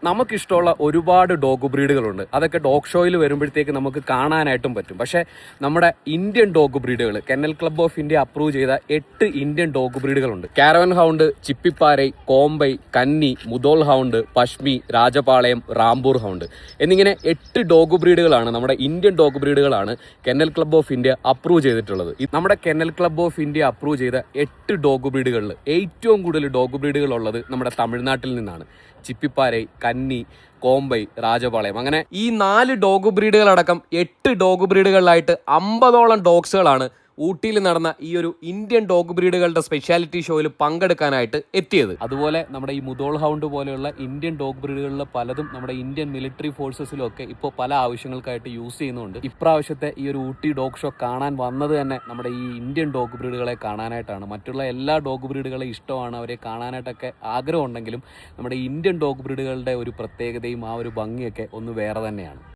നമുക്കിഷ്ടമുള്ള ഒരുപാട് ഡോഗ് ബ്രീഡുകളുണ്ട്. അതൊക്കെ ഡോഗ് ഷോയിൽ വരുമ്പോഴത്തേക്ക് നമുക്ക് കാണാനായിട്ടും പറ്റും. പക്ഷേ നമ്മുടെ ഇന്ത്യൻ ഡോഗ് ബ്രീഡുകൾ Kennel Club of India approve ചെയ്ത 8 ഇന്ത്യൻ ഡോഗ് ബ്രീഡുകളുണ്ട്. Caravan hound, Chippiparai, Kombai, Kanni, Mudhol hound, Pashmi, Rajapalayam, Rampur hound എന്നിങ്ങനെ 8 ഡോഗ് ബ്രീഡുകളാണ്, നമ്മുടെ ഇന്ത്യൻ ഡോഗ് ബ്രീഡുകളാണ് Kennel Club of India approve ചെയ്തിട്ടുള്ളത്. നമ്മുടെ Kennel Club of India approve ചെയ്ത 8 ഡോഗ് ബ്രീഡുകളിൽ ഏറ്റവും കൂടുതൽ ഡോഗ് ബ്രീഡുകൾ ഉള്ളത് നമ്മുടെ തമിഴ്നാട്ടിൽ നിന്നാണ്. ചിപ്പിപ്പാരൈ, കന്നി, കോംബൈ, രാജപാളയം, അങ്ങനെ ഈ 4 ഡോഗ് ബ്രീഡുകളടക്കം 8 ഡോഗ് ബ്രീഡുകളിലായിട്ട് 50ഓളം ഡോഗ്സുകളാണ് ഊട്ടിയിൽ നടന്ന ഈ ഒരു ഇന്ത്യൻ ഡോഗ് ബ്രീഡുകളുടെ സ്പെഷ്യാലിറ്റി ഷോയിൽ പങ്കെടുക്കാനായിട്ട് എത്തിയത്. അതുപോലെ നമ്മുടെ ഈ മുദോൾ ഹൗണ്ട് പോലെയുള്ള ഇന്ത്യൻ ഡോഗ് ബ്രീഡുകളിൽ പലതും നമ്മുടെ ഇന്ത്യൻ മിലിറ്ററി ഫോഴ്സസിലും ഒക്കെ ഇപ്പോൾ പല ആവശ്യങ്ങൾക്കായിട്ട് യൂസ് ചെയ്യുന്നുണ്ട്. ഇപ്രാവശ്യത്തെ ഈ ഒരു ഊട്ടി ഡോഗ് ഷോ കാണാൻ വന്നത് തന്നെ നമ്മുടെ ഈ ഇന്ത്യൻ ഡോഗ് ബ്രീഡുകളെ കാണാനായിട്ടാണ്. മറ്റുള്ള എല്ലാ ഡോഗ് ബ്രീഡുകളെ ഇഷ്ടമാണ്, അവരെ കാണാനായിട്ടൊക്കെ ആഗ്രഹമുണ്ടെങ്കിലും നമ്മുടെ ഇന്ത്യൻ ഡോഗ് ബ്രീഡുകളുടെ ഒരു പ്രത്യേകതയും ആ ഒരു ഭംഗിയൊക്കെ ഒന്ന് വേറെ തന്നെയാണ്.